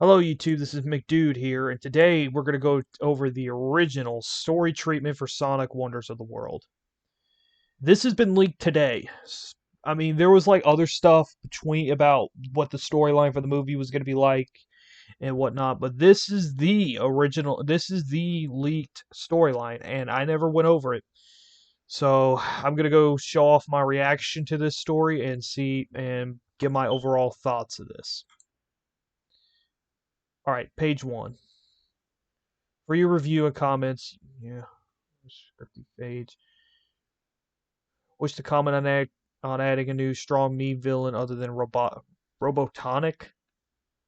Hello YouTube, this is McDude here, and today we're going to go over the original story treatment for Sonic Wonders of the World. This has been leaked today. I mean, there was like other stuff between about what the storyline for the movie was going to be like and whatnot, but this is the original, this is the leaked storyline, and I never went over it. So I'm going to go show off my reaction to this story and see and give my overall thoughts of this. Alright, page 1. For your review and comments, yeah, scripted page. Wish to comment on adding a new strong meme villain other than Robotonic?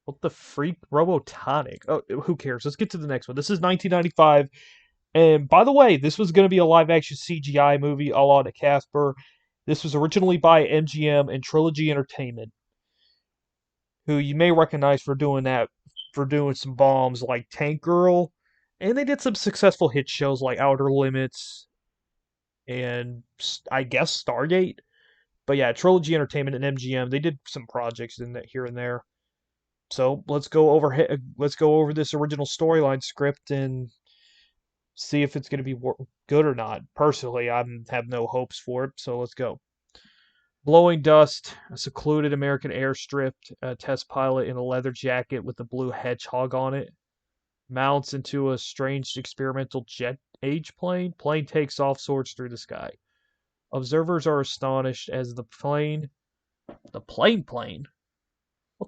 What the freak? Robotonic. Oh, who cares? Let's get to the next one. This is 1995. And by the way, this was going to be a live action CGI movie a la Casper. This was originally by MGM and Trilogy Entertainment, who you may recognize for doing some bombs like Tank Girl. And they did some successful hit shows like Outer Limits and I guess Stargate. But yeah, Trilogy Entertainment and MGM, they did some projects in that here and there. So let's go over this original storyline script and see if it's going to be good or not. Personally, I have no hopes for it, so let's go. Blowing dust, a secluded American airstrip, a test pilot in a leather jacket with a blue hedgehog on it, mounts into a strange experimental jet age plane. Plane takes off, soars through the sky. Observers are astonished as the plane? What the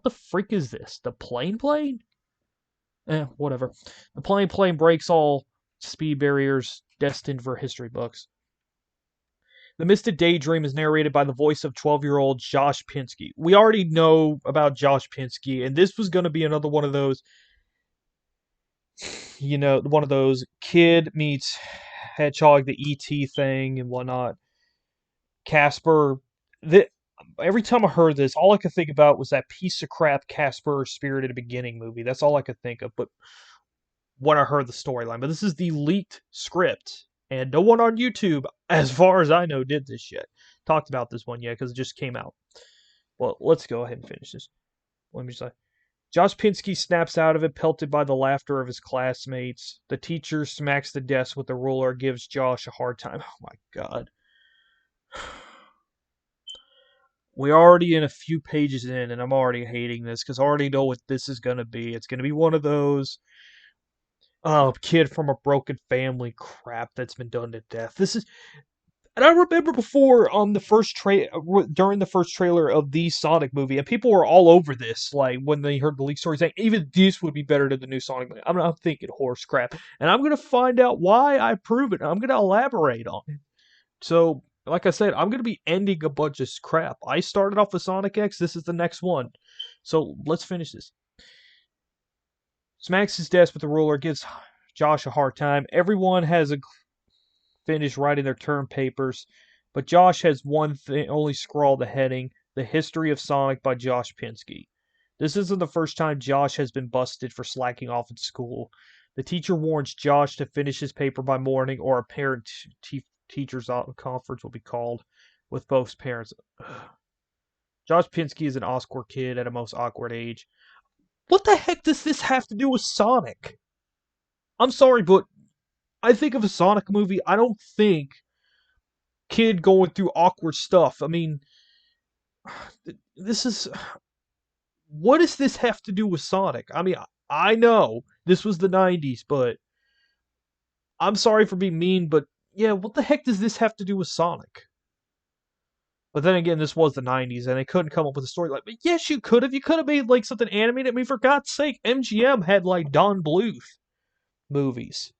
freak is this? The plane? Whatever. The plane breaks all speed barriers destined for history books. The Misted Daydream is narrated by the voice of 12-year-old Josh Pinsky. We already know about Josh Pinsky, and this was going to be another one of those, one of those kid meets hedgehog, the ET thing and whatnot. Casper, the, every time I heard this, all I could think about was that piece of crap Casper Spirited Beginning movie. That's all I could think of. But when I heard the storyline, but this is the leaked script, and no one on YouTube, as far as I know, did this yet. Talked about this one yet because it just came out. Well, let's go ahead and finish this. Let me just say. Josh Pinsky snaps out of it, pelted by the laughter of his classmates. The teacher smacks the desk with a ruler, gives Josh a hard time. Oh my god. We're already in a few pages in, and I'm already hating this because I already know what this is going to be. It's going to be one of those kid from a broken family crap that's been done to death. This is, and I remember before on the during the first trailer of the Sonic movie, and people were all over this. Like when they heard the leak story, saying even this would be better than the new Sonic movie. I'm not thinking horse crap, and I'm gonna find out why I prove it. I'm gonna elaborate on it. So, like I said, I'm gonna be ending a bunch of crap. I started off with Sonic X. This is the next one. So let's finish this. Smacks his desk with the ruler, gives Josh a hard time. Everyone has finished writing their term papers, but Josh has one thing, only scrawled the heading, The History of Sonic by Josh Pinsky. This isn't the first time Josh has been busted for slacking off in school. The teacher warns Josh to finish his paper by morning or a parent-teachers conference will be called with both parents. Josh Pinsky is an awkward kid at a most awkward age. What the heck does this have to do with Sonic? I'm sorry, but I think of a Sonic movie, I don't think kid going through awkward stuff. I mean, this is, what does this have to do with Sonic? I mean, I know this was the 90s, but I'm sorry for being mean, but yeah, what the heck does this have to do with Sonic? But then again, this was the 90s, and they couldn't come up with a story like, but yes, you could have. You could have made like something animated. I mean, for God's sake, MGM had like Don Bluth movies.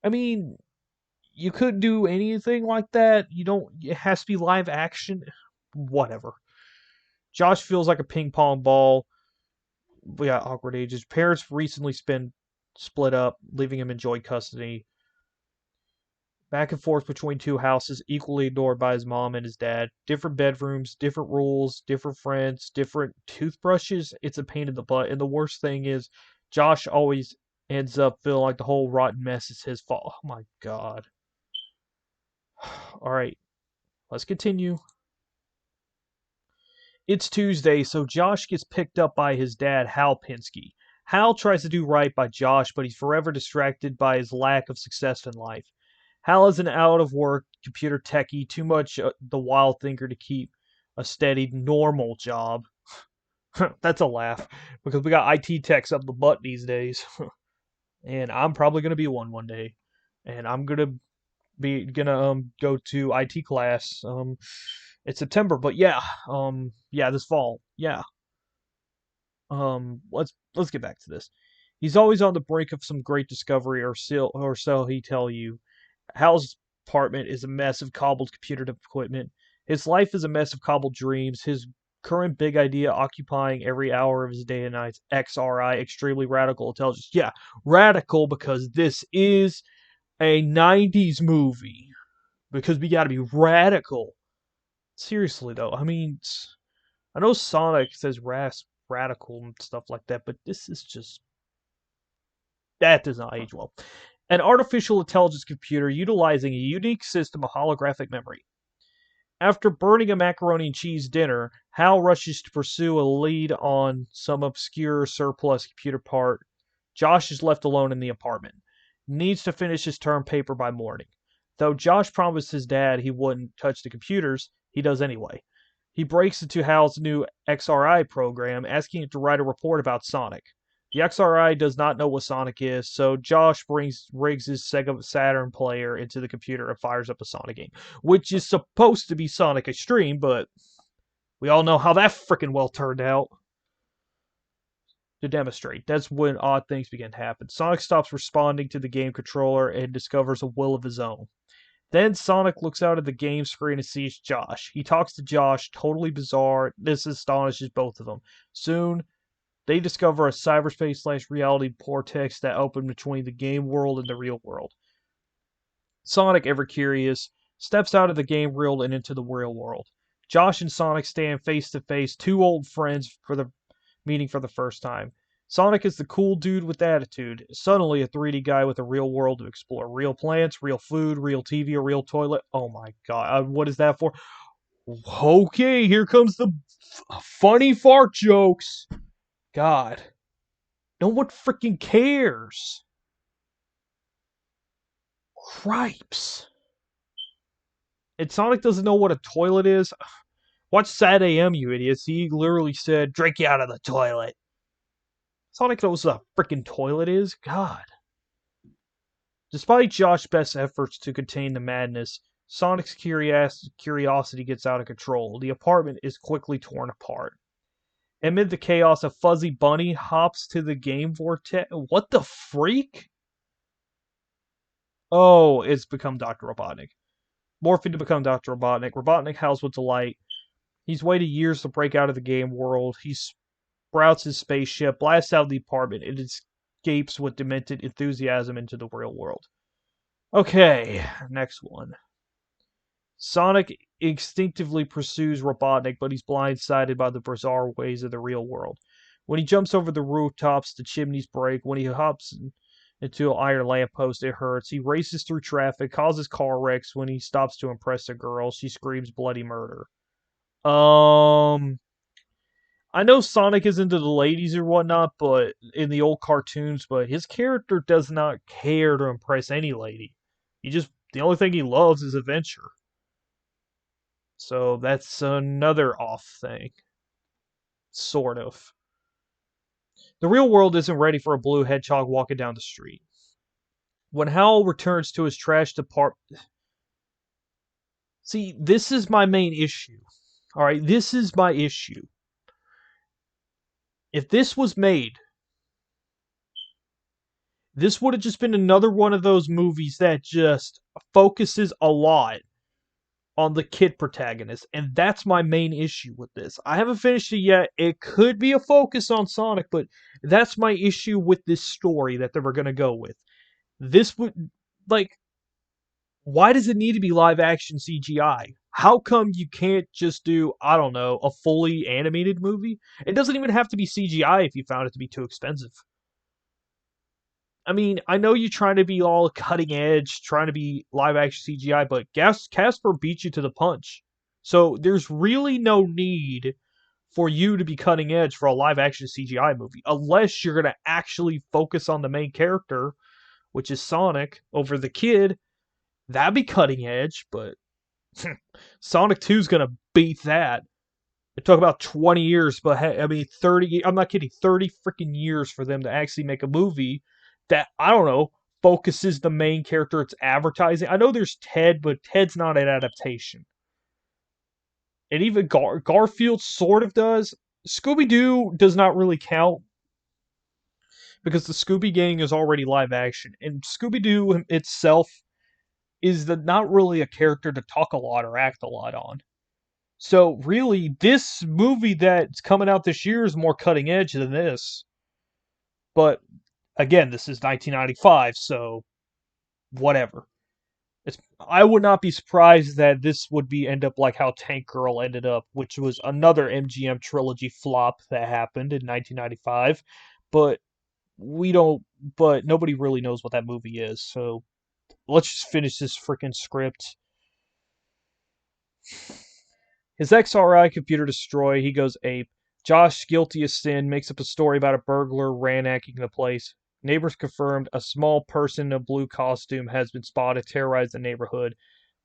I mean, you couldn't do anything like that. You don't. It has to be live action. Whatever. Josh feels like a ping pong ball. Yeah, awkward ages. Parents recently split up, leaving him in joint custody. Back and forth between two houses, equally adored by his mom and his dad. Different bedrooms, different rules, different friends, different toothbrushes. It's a pain in the butt. And the worst thing is, Josh always ends up feeling like the whole rotten mess is his fault. Oh my god. All right, let's continue. It's Tuesday, so Josh gets picked up by his dad, Hal Pinsky. Hal tries to do right by Josh, but he's forever distracted by his lack of success in life. Hal is an out of work computer techie, too much the wild thinker to keep a steady, normal job. That's a laugh, because we got IT techs up the butt these days. And I'm probably going to be one day. And I'm going to be gonna go to IT class it's September, but yeah, this fall. Yeah. Let's get back to this. He's always on the brink of some great discovery, or so he tell you. Hal's apartment is a mess of cobbled computer equipment. His life is a mess of cobbled dreams. His current big idea occupying every hour of his day and night. XRI, extremely radical intelligence. Yeah, radical because this is a 90s movie. Because we gotta be radical. Seriously though, I mean, I know Sonic says radical and stuff like that, but this is just that does not age well. An artificial intelligence computer utilizing a unique system of holographic memory. After burning a macaroni and cheese dinner, Hal rushes to pursue a lead on some obscure surplus computer part. Josh is left alone in the apartment. Needs to finish his term paper by morning. Though Josh promised his dad he wouldn't touch the computers, he does anyway. He breaks into Hal's new XRI program, asking it to write a report about Sonic. The XRI does not know what Sonic is, so Josh rigs his Sega Saturn player into the computer and fires up a Sonic game, which is supposed to be Sonic Extreme, but we all know how that freaking well turned out. To demonstrate, that's when odd things begin to happen. Sonic stops responding to the game controller and discovers a will of his own. Then Sonic looks out at the game screen and sees Josh. He talks to Josh, totally bizarre. This astonishes both of them. Soon, they discover a cyberspace/reality vortex that opened between the game world and the real world. Sonic, ever curious, steps out of the game world and into the real world. Josh and Sonic stand face to face, two old friends for the meeting for the first time. Sonic is the cool dude with attitude, suddenly a 3D guy with a real world to explore. Real plants, real food, real TV, a real toilet. Oh my god, what is that for? Okay, here comes the funny fart jokes. God. No one freaking cares. Cripes. And Sonic doesn't know what a toilet is. Watch Sad AM, you idiots. He literally said, drink you out of the toilet. Sonic knows what a freaking toilet is? God. Despite Josh's best efforts to contain the madness, Sonic's curiosity gets out of control. The apartment is quickly torn apart. Amid the chaos, a fuzzy bunny hops to the game vortex. What the freak? Oh, it's become Dr. Robotnik. Morphing to become Dr. Robotnik. Robotnik howls with delight. He's waited years to break out of the game world. He sprouts his spaceship, blasts out of the apartment, and escapes with demented enthusiasm into the real world. Okay, next one. Sonic instinctively pursues Robotnik, but he's blindsided by the bizarre ways of the real world. When he jumps over the rooftops, the chimneys break. When he hops into an iron lamppost, it hurts. He races through traffic, causes car wrecks. When he stops to impress a girl, she screams bloody murder. I know Sonic is into the ladies or whatnot, but in the old cartoons, but his character does not care to impress any lady. The only thing he loves is adventure. So that's another off thing. Sort of. The real world isn't ready for a blue hedgehog walking down the street. When Hal returns to his trash department. See, this is my main issue. Alright, this is my issue. If this was made, this would have just been another one of those movies that just focuses a lot on the kid protagonist, and that's my main issue with this. I haven't finished it yet. It could be a focus on Sonic, but that's my issue with this story that they were going to go with. This would, like, why does it need to be live action CGI? How come you can't just do, I don't know, a fully animated movie? It doesn't even have to be CGI if you found it to be too expensive. I mean, I know you're trying to be all cutting edge, trying to be live action CGI, but Casper beat you to the punch. So there's really no need for you to be cutting edge for a live action CGI movie, unless you're going to actually focus on the main character, which is Sonic, over the kid. That'd be cutting edge, but Sonic 2 is going to beat that. It took about 20 years, but I mean, 30, I'm not kidding, 30 freaking years for them to actually make a movie that, I don't know, focuses the main character it's advertising. I know there's Ted, but Ted's not an adaptation. And even Garfield sort of does. Scooby-Doo does not really count because the Scooby Gang is already live action. And Scooby-Doo itself is not really a character to talk a lot or act a lot on. So really, this movie that's coming out this year is more cutting edge than this. But again, this is 1995, so whatever. I would not be surprised that this would end up like how Tank Girl ended up, which was another MGM trilogy flop that happened in 1995. But we don't. But nobody really knows what that movie is. So let's just finish this freaking script. His XRI computer destroyed. He goes ape. Josh, guilty as sin, makes up a story about a burglar ransacking the place. Neighbors confirmed a small person in a blue costume has been spotted terrorizing the neighborhood.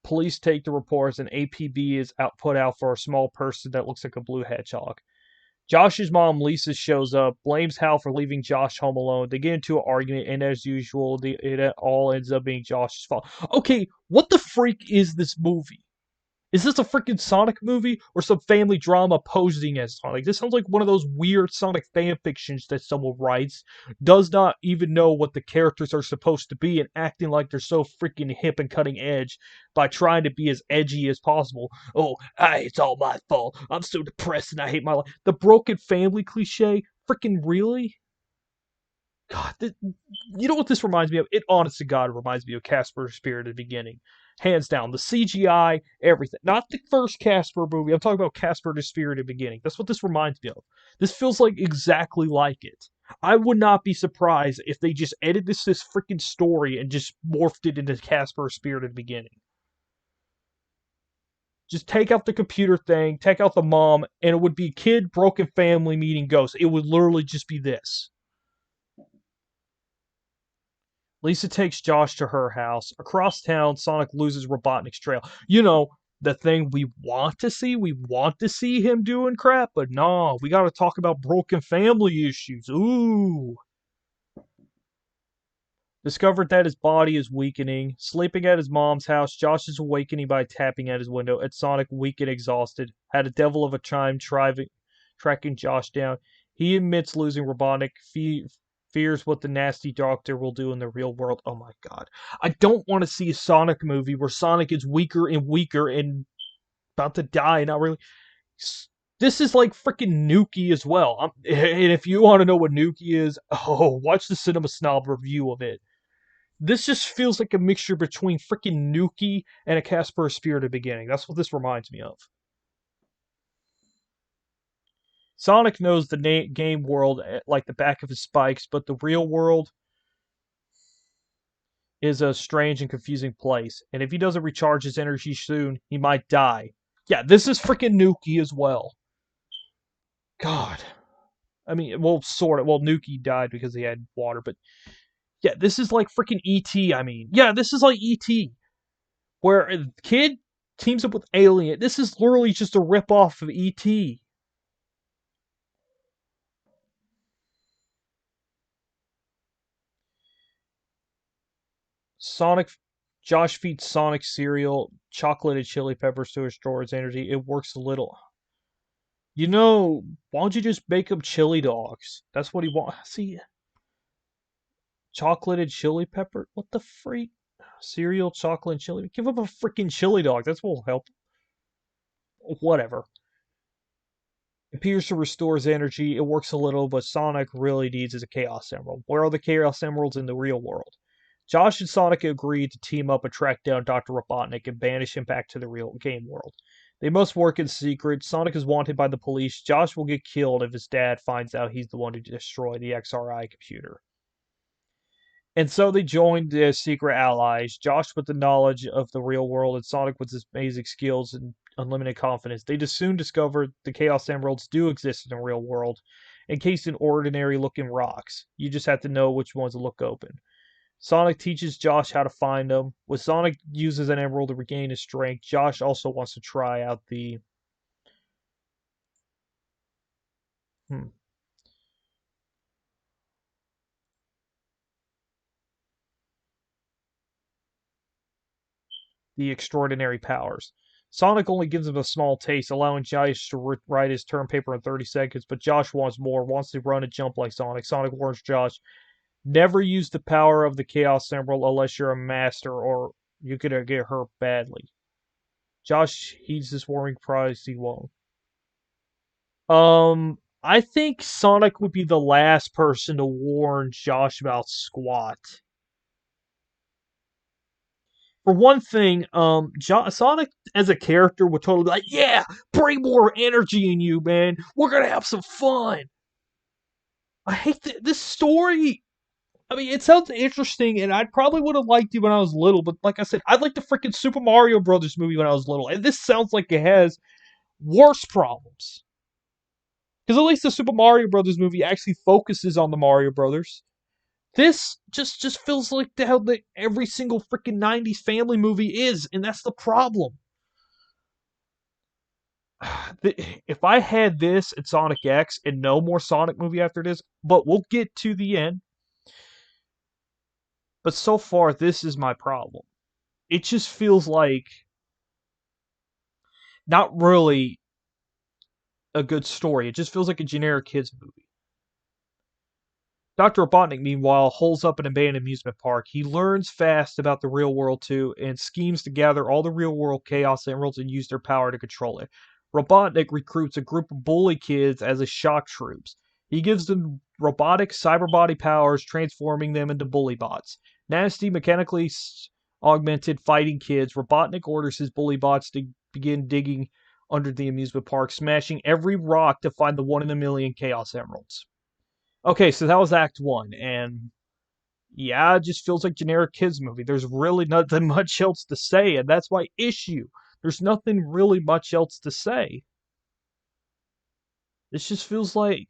Police take the reports, and APB is put out for a small person that looks like a blue hedgehog. Josh's mom, Lisa, shows up, blames Hal for leaving Josh home alone. They get into an argument, and as usual, it all ends up being Josh's fault. Okay, what the freak is this movie? Is this a freaking Sonic movie or some family drama posing as Sonic? This sounds like one of those weird Sonic fan fictions that someone writes, does not even know what the characters are supposed to be, and acting like they're so freaking hip and cutting edge by trying to be as edgy as possible. Oh, it's all my fault. I'm so depressed and I hate my life. The broken family cliche? Freaking really? God, you know what this reminds me of? It, honest to God, reminds me of Casper's Spirit at the beginning. Hands down. The CGI, everything. Not the first Casper movie. I'm talking about Casper the Spirit at the beginning. That's what this reminds me of. This feels like exactly like it. I would not be surprised if they just edited this freaking story and just morphed it into Casper Spirit at the beginning. Just take out the computer thing, take out the mom, and it would be kid, broken family meeting ghosts. It would literally just be this. Lisa takes Josh to her house. Across town, Sonic loses Robotnik's trail. You know, the thing we want to see. We want to see him doing crap, but no, we gotta talk about broken family issues. Ooh. Discovered that his body is weakening. Sleeping at his mom's house, Josh is awakening by tapping at his window. At Sonic, weak and exhausted, had a devil of a time tracking Josh down. He admits losing Robotnik, fears what the nasty doctor will do in the real world. Oh my god. I don't want to see a Sonic movie where Sonic is weaker and weaker and about to die. Not really. This is like freaking Nuki as well. And if you want to know what Nuki is, watch the Cinema Snob review of it. This just feels like a mixture between freaking Nuki and a Casper Spirit at the beginning. That's what this reminds me of. Sonic knows the game world like the back of his spikes, but the real world is a strange and confusing place. And if he doesn't recharge his energy soon, he might die. Yeah, this is freaking Nuki as well. God. I mean, well, sort of. Well, Nuki died because he had water, but yeah, this is like freaking E.T., I mean. Yeah, this is like E.T., where a kid teams up with Alien. This is literally just a ripoff of E.T. Sonic, Josh feeds Sonic cereal, chocolate and chili peppers to restore his energy. It works a little. You know, why don't you just make him chili dogs? That's what he wants. See, chocolate and chili pepper? What the freak? Cereal, chocolate, and chili. Give him a freaking chili dog. That's what will help. Whatever. Appears to restore his energy. It works a little, but Sonic really needs is a Chaos Emerald. Where are the Chaos Emeralds in the real world? Josh and Sonic agree to team up and track down Dr. Robotnik and banish him back to the real game world. They must work in secret. Sonic is wanted by the police. Josh will get killed if his dad finds out he's the one who destroyed the XRI computer. And so they joined their secret allies. Josh with the knowledge of the real world, and Sonic with his amazing skills and unlimited confidence. They just soon discover the Chaos Emeralds do exist in the real world, encased in ordinary looking rocks. You just have to know which ones to look open. Sonic teaches Josh how to find them. When Sonic uses an emerald to regain his strength, Josh also wants to try out hmm, the extraordinary powers. Sonic only gives him a small taste, allowing Josh to write his turn paper in 30 seconds, but Josh wants more, wants to run and jump like Sonic. Sonic warns Josh, never use the power of the Chaos Emerald unless you're a master or you could get hurt badly. Josh heeds this warning, prize he won't. I think Sonic would be the last person to warn Josh about squat. For one thing, Sonic as a character would totally be like, "Yeah, bring more energy in you, man. We're gonna have some fun." I hate this story. I mean, it sounds interesting, and I probably would have liked it when I was little. But like I said, I liked the freaking Super Mario Brothers movie when I was little, and this sounds like it has worse problems. Because at least the Super Mario Brothers movie actually focuses on the Mario Brothers. This just feels like the hell that every single freaking '90s family movie is, and that's the problem. If I had this and Sonic X and no more Sonic movie after this, but we'll get to the end. But so far, this is my problem. It just feels like not really a good story. It just feels like a generic kids movie. Dr. Robotnik, meanwhile, holds up an abandoned amusement park. He learns fast about the real world too and schemes to gather all the real world Chaos Emeralds and use their power to control it. Robotnik recruits a group of bully kids as his shock troops. He gives them robotic cyber body powers, transforming them into bully bots. Nasty, mechanically augmented fighting kids, Robotnik orders his bully bots to begin digging under the amusement park, smashing every rock to find the one in a million Chaos Emeralds. Okay, so that was Act One, and yeah, it just feels like generic kids movie. There's really nothing much else to say, and that's my issue. There's nothing really much else to say. This just feels a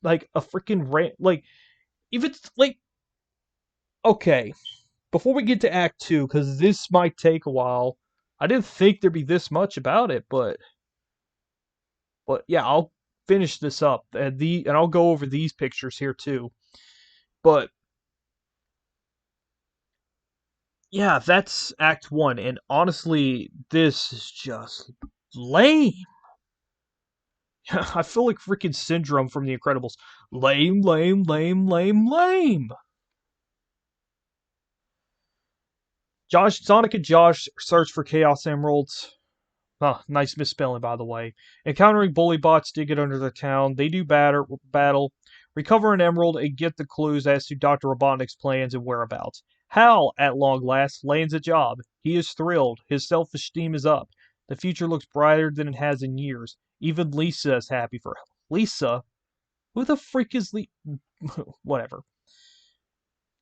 like a freaking rant. Like if it's like okay, before we get to Act Two, because this might take a while. I didn't think there'd be this much about it, but yeah, I'll finish this up and I'll go over these pictures here too. But yeah, that's Act One, and honestly, this is just lame. I feel like freaking Syndrome from The Incredibles. Lame, lame, lame, lame, lame. Sonic and Josh search for Chaos Emeralds. Ah, nice misspelling, by the way. Encountering bully bots digging under the town, they do battle, recover an emerald, and get the clues as to Dr. Robotnik's plans and whereabouts. Hal, at long last, lands a job. He is thrilled. His self-esteem is up. The future looks brighter than it has in years. Even Lisa is happy for him. Lisa? Who the freak is Lisa? Whatever.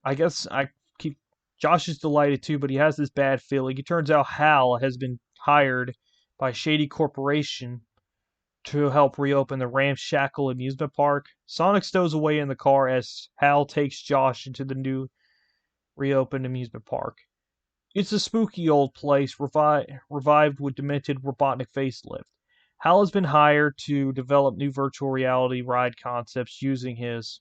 I guess I keep. Josh is delighted too, but he has this bad feeling. It turns out Hal has been hired by a shady corporation to help reopen the ramshackle amusement park. Sonic stows away in the car as Hal takes Josh into the new reopened amusement park. It's a spooky old place, revived with demented Robotnik facelift. Hal has been hired to develop new virtual reality ride concepts using his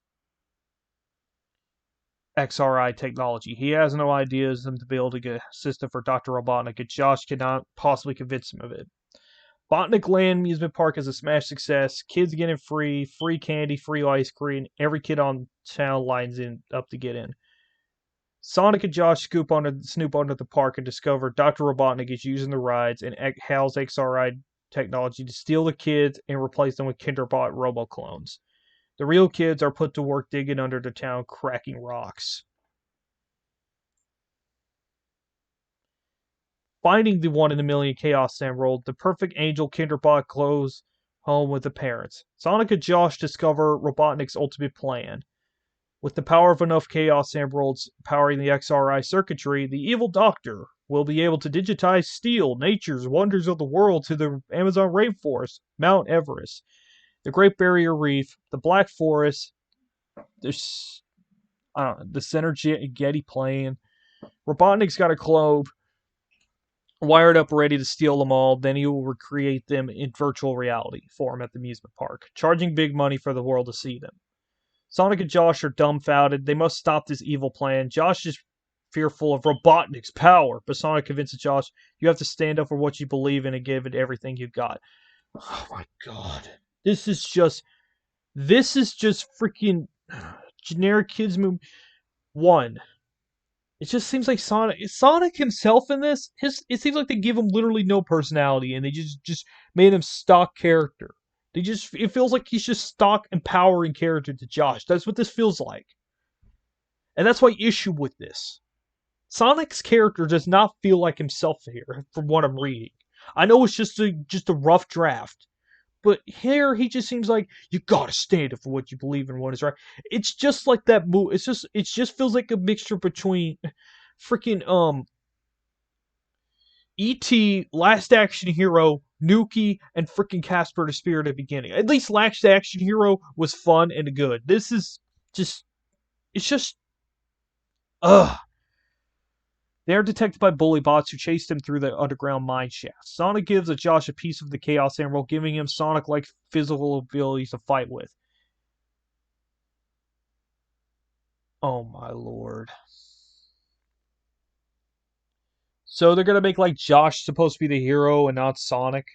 XRI technology. He has no ideas to be able to get a system for Dr. Robotnik, and Josh cannot possibly convince him of it. Botanic Land Amusement Park is a smash success. Kids getting free candy, free ice cream. Every kid on town lines in up to get in. Sonic and Josh snoop under the park and discover Dr. Robotnik is using the rides and Hal's XRI technology to steal the kids and replace them with Kinderbot robo clones. The real kids are put to work digging under the town, cracking rocks. Finding the one in a million Chaos Emerald, the perfect angel Kinderbot goes home with the parents. Sonic and Josh discover Robotnik's ultimate plan. With the power of enough Chaos Emeralds powering the XRI circuitry, the evil doctor We'll be able to digitize steel, nature's wonders of the world to the Amazon rainforest, Mount Everest, the Great Barrier Reef, the Black Forest, there's the Center Getty Plain. Robotnik's got a globe wired up ready to steal them all. Then he will recreate them in virtual reality for him at the amusement park, charging big money for the world to see them. Sonic and Josh are dumbfounded. They must stop this evil plan. Josh is fearful of Robotnik's power, but Sonic convinces Josh, you have to stand up for what you believe in and give it everything you've got. Oh my god. This is just freaking generic kids movie. One, it just seems like Sonic himself in this, it seems like they give him literally no personality and they just made him stock character. It feels like he's just stock empowering character to Josh. That's what this feels like. And that's my issue with this. Sonic's character does not feel like himself here, from what I'm reading. I know it's just a rough draft, but here he just seems like you gotta stand up for what you believe in, what is right. It's just like that movie. It just feels like a mixture between freaking E.T., Last Action Hero, Nuki, and freaking Casper the Spirit at the beginning. At least Last Action Hero was fun and good. This is just, it's just, ugh. They are detected by bully bots who chase them through the underground mine shaft. Sonic gives Josh a piece of the Chaos Emerald, giving him Sonic-like physical abilities to fight with. Oh my lord. So they're gonna make like Josh supposed to be the hero and not Sonic?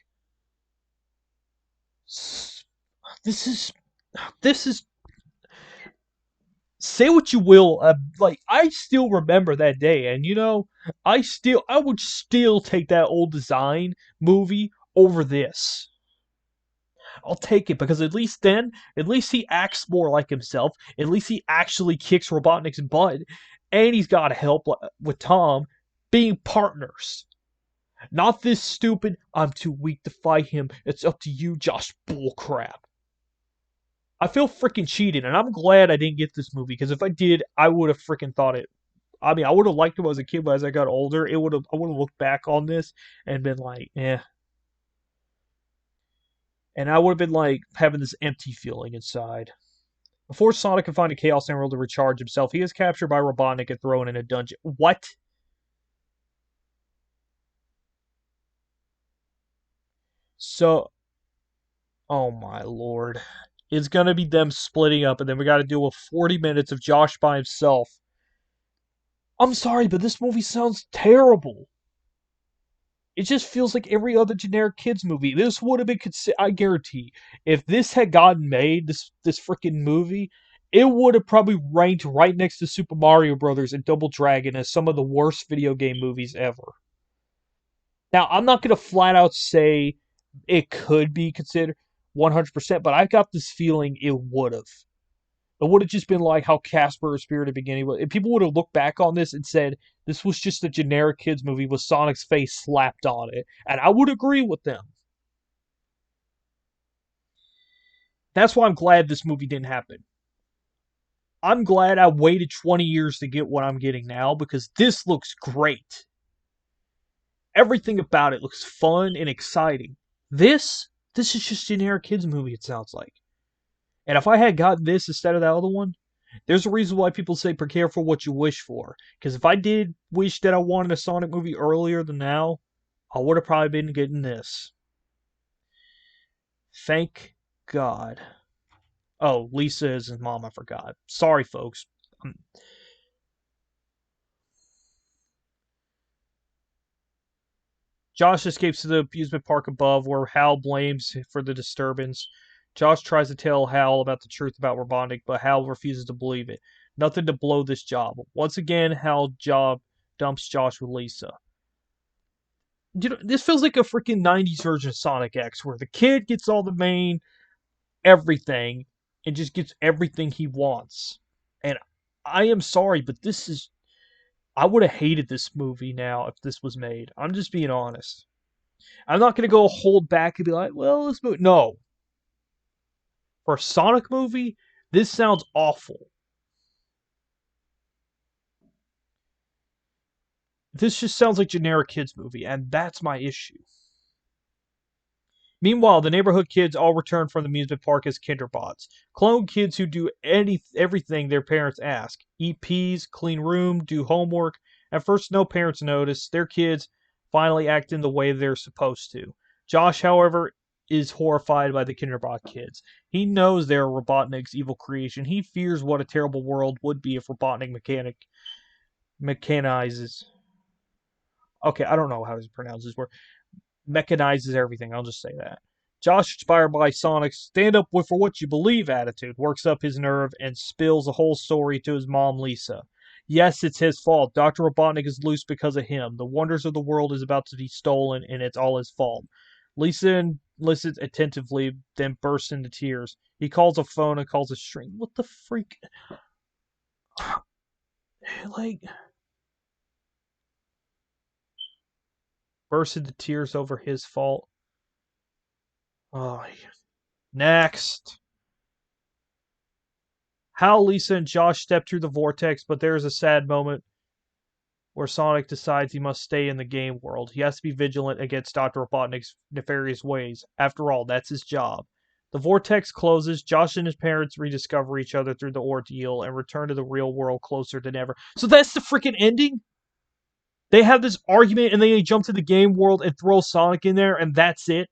This is say what you will, like I still remember that day, and I would still take that old design movie over this. I'll take it because at least he acts more like himself. At least he actually kicks Robotnik's butt, and he's got help with Tom, being partners. Not this stupid, I'm too weak to fight him, it's up to you, Josh, bullcrap. I feel freaking cheated, and I'm glad I didn't get this movie, because if I did, I would have freaking thought it. I mean, I would have liked it as a kid, but as I got older, I would have looked back on this and been like, eh. And I would have been like having this empty feeling inside. Before Sonic can find a Chaos Emerald to recharge himself, he is captured by Robotnik and thrown in a dungeon. What? So, oh my lord. It's gonna be them splitting up, and then we gotta do a 40 minutes of Josh by himself. I'm sorry, but this movie sounds terrible. It just feels like every other generic kids movie. This would have been, I guarantee, if this had gotten made, this freaking movie, it would have probably ranked right next to Super Mario Brothers and Double Dragon as some of the worst video game movies ever. Now, I'm not gonna flat out say it could be considered 100%, but I got this feeling it would have. It would have just been like how Casper or Spirit at the beginning was. If people would have looked back on this and said this was just a generic kids movie with Sonic's face slapped on it, and I would agree with them. That's why I'm glad this movie didn't happen. I'm glad I waited 20 years to get what I'm getting now because this looks great. Everything about it looks fun and exciting. This is just a generic kids movie, it sounds like. And if I had gotten this instead of that other one, there's a reason why people say be careful what you wish for. Because if I did wish that I wanted a Sonic movie earlier than now, I would have probably been getting this. Thank God. Oh, Lisa is his mom, I forgot. Sorry, folks. Josh escapes to the amusement park above, where Hal blames for the disturbance. Josh tries to tell Hal about the truth about Robotnik, but Hal refuses to believe it. Nothing to blow this job. Once again, Hal dumps Josh with Lisa. This feels like a freaking 90s version of Sonic X, where the kid gets all the main everything and just gets everything he wants. And I am sorry, but I would have hated this movie now if this was made. I'm just being honest. I'm not going to go hold back and be like, well, this movie. No. For a Sonic movie, this sounds awful. This just sounds like generic kids movie, and that's my issue. Meanwhile, the neighborhood kids all return from the amusement park as kinderbots. Clone kids who do everything their parents ask. Eat peas, clean room, do homework. At first, no parents notice. Their kids finally act in the way they're supposed to. Josh, however, is horrified by the kinderbot kids. He knows they're Robotnik's evil creation. He fears what a terrible world would be if Robotnik mechanizes. Okay, I don't know how to pronounce this word. Mechanizes everything. I'll just say that. Josh, inspired by Sonic's stand up for what you believe attitude, works up his nerve and spills the whole story to his mom, Lisa. Yes, it's his fault. Dr. Robotnik is loose because of him. The wonders of the world is about to be stolen, and it's all his fault. Lisa listens attentively, then bursts into tears. He calls a phone and calls a string. What the freak? Like, bursts into tears over his fault. Oh, next. Hal, Lisa, and Josh step through the vortex, but there is a sad moment where Sonic decides he must stay in the game world. He has to be vigilant against Dr. Robotnik's nefarious ways. After all, that's his job. The vortex closes. Josh and his parents rediscover each other through the ordeal and return to the real world closer than ever. So that's the freaking ending? They have this argument and then they jump to the game world and throw Sonic in there, and that's it?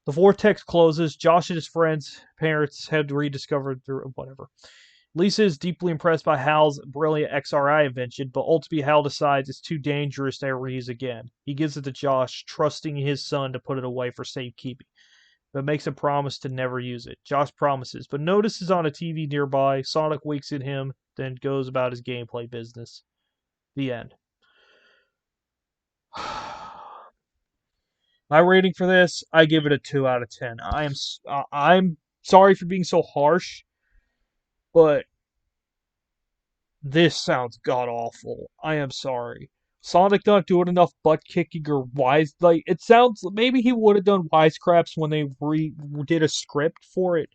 The vortex closes. Josh and his friends' parents have rediscovered through whatever. Lisa is deeply impressed by Hal's brilliant XRI invention, but ultimately Hal decides it's too dangerous to ever use again. He gives it to Josh, trusting his son to put it away for safekeeping, but makes a promise to never use it. Josh promises, but notices on a TV nearby. Sonic winks at him, then goes about his gameplay business. The end. My rating for this, I give it a 2 out of 10. I'm sorry for being so harsh, but this sounds god awful. I am sorry. Sonic not doing enough butt kicking or wise. Like, it sounds, maybe he would have done wisecracks when they did a script for it.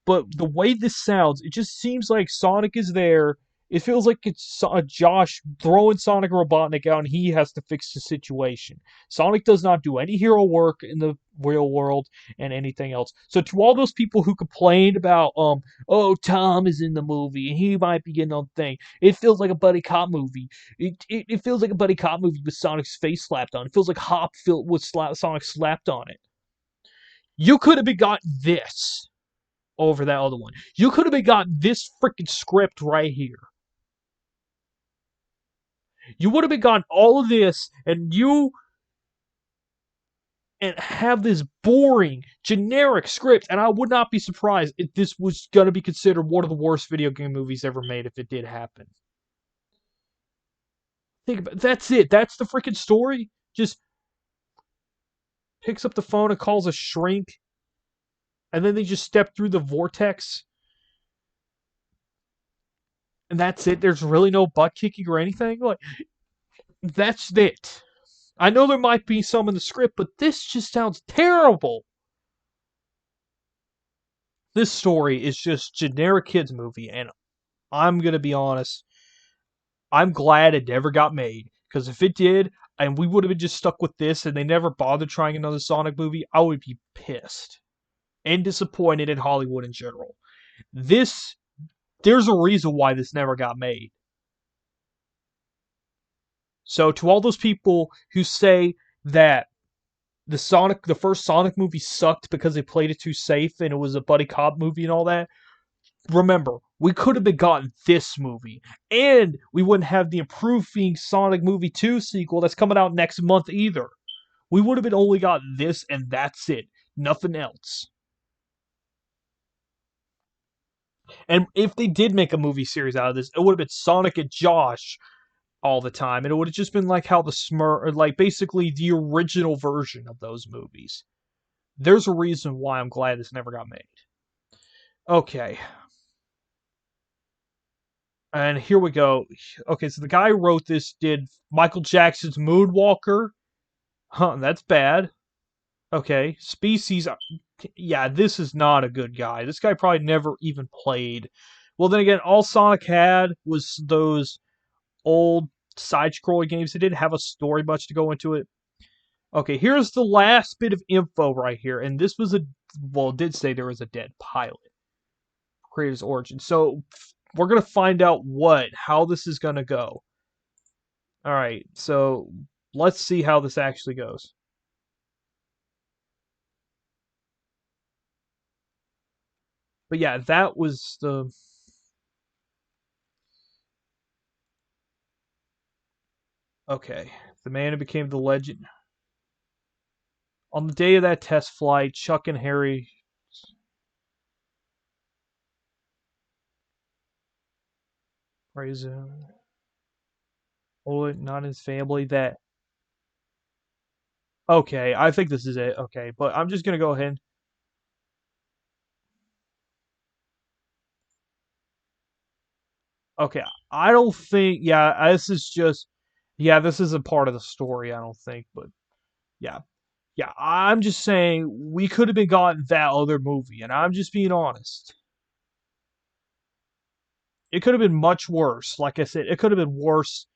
But the way this sounds, it just seems like Sonic is there. It feels like it's Josh throwing Sonic Robotnik out and he has to fix the situation. Sonic does not do any hero work in the real world and anything else. So to all those people who complained about, oh, Tom is in the movie and he might be getting on the thing, it feels like a buddy cop movie. It feels like a buddy cop movie with Sonic's face slapped on. It feels like Hop with Sonic slapped on it. You could have got this over that other one. You could have got this freaking script right here. You would have got all of this, and have this boring, generic script, and I would not be surprised if this was going to be considered one of the worst video game movies ever made if it did happen. Think about that's it. That's the freaking story. Just picks up the phone and calls a shrink, and then they just step through the vortex. And that's it. There's really no butt kicking or anything. Like, that's it. I know there might be some in the script, but this just sounds terrible. This story is just generic kids movie, and I'm gonna be honest. I'm glad it never got made, because if it did, and we would have been just stuck with this, and they never bothered trying another Sonic movie, I would be pissed and disappointed in Hollywood in general. There's a reason why this never got made. So to all those people who say that the first Sonic movie sucked because they played it too safe and it was a buddy cop movie and all that, remember, we could have been gotten this movie, and we wouldn't have the improving Sonic Movie 2 sequel that's coming out next month either. We would have been only gotten this, and that's it. Nothing else. And if they did make a movie series out of this, it would have been Sonic and Josh all the time, and it would have just been like how the Smurf, like basically the original version of those movies. There's a reason why I'm glad this never got made. Okay. And here we go. Okay, so the guy who wrote this did Michael Jackson's Moonwalker. Huh, that's bad. Okay, Species. Yeah, this is not a good guy. This guy probably never even played Well, then again, all Sonic had was those old side-scrolling games. It didn't have a story much to go into it. Okay, here's the last bit of info right here, and this was a well, it did say there was a dead pilot. Creator's origin. So we're gonna find out how this is gonna go. All right, so let's see how this actually goes. But yeah, that was the okay. The man who became the legend. On the day of that test flight, Chuck and Harry. Praise oh, not his family. That okay. I think this is it. Okay, but I'm just gonna go ahead. Okay, I don't think. Yeah, this is just. Yeah, this isn't part of the story. I don't think, but yeah, yeah. I'm just saying we could have been gotten that other movie, and I'm just being honest. It could have been much worse. Like I said, it could have been worse.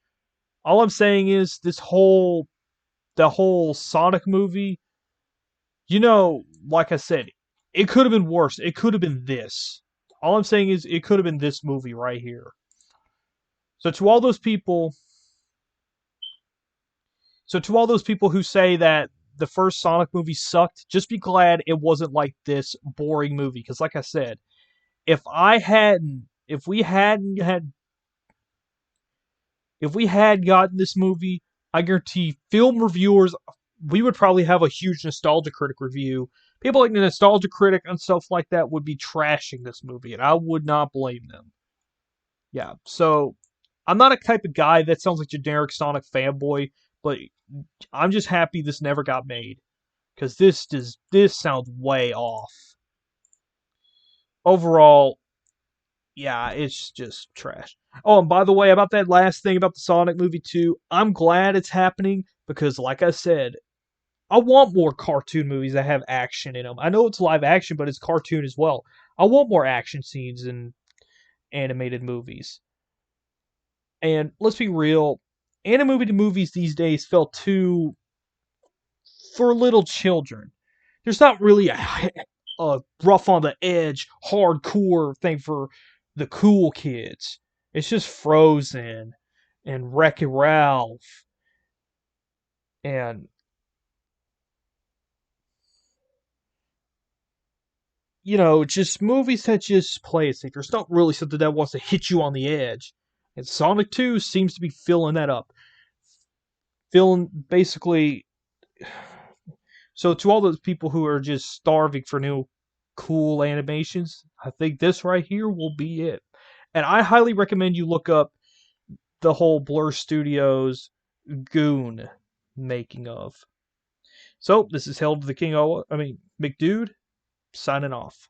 All I'm saying is the whole Sonic movie. Like I said, it could have been worse. It could have been this. All I'm saying is it could have been this movie right here. So to all those people, who say that the first Sonic movie sucked, just be glad it wasn't like this boring movie. Because like I said, if we had gotten this movie, I guarantee film reviewers, we would probably have a huge Nostalgia Critic review. People like the Nostalgia Critic and stuff like that would be trashing this movie, and I would not blame them. Yeah, so I'm not a type of guy that sounds like generic Sonic fanboy, but I'm just happy this never got made because this sounds way off. Overall, yeah, it's just trash. Oh, and by the way, about that last thing about the Sonic movie 2, I'm glad it's happening because, like I said, I want more cartoon movies that have action in them. I know it's live action, but it's cartoon as well. I want more action scenes in animated movies. And let's be real, animated movies these days feel too for little children. There's not really a rough on the edge, hardcore thing for the cool kids. It's just Frozen and Wreck It Ralph and just movies that just play it safe. There's not really something that wants to hit you on the edge. And Sonic 2 seems to be filling that up. Filling basically so to all those people who are just starving for new cool animations, I think this right here will be it. And I highly recommend you look up the whole Blur Studios Goon making of. So this is Held to the King. I mean McDude signing off.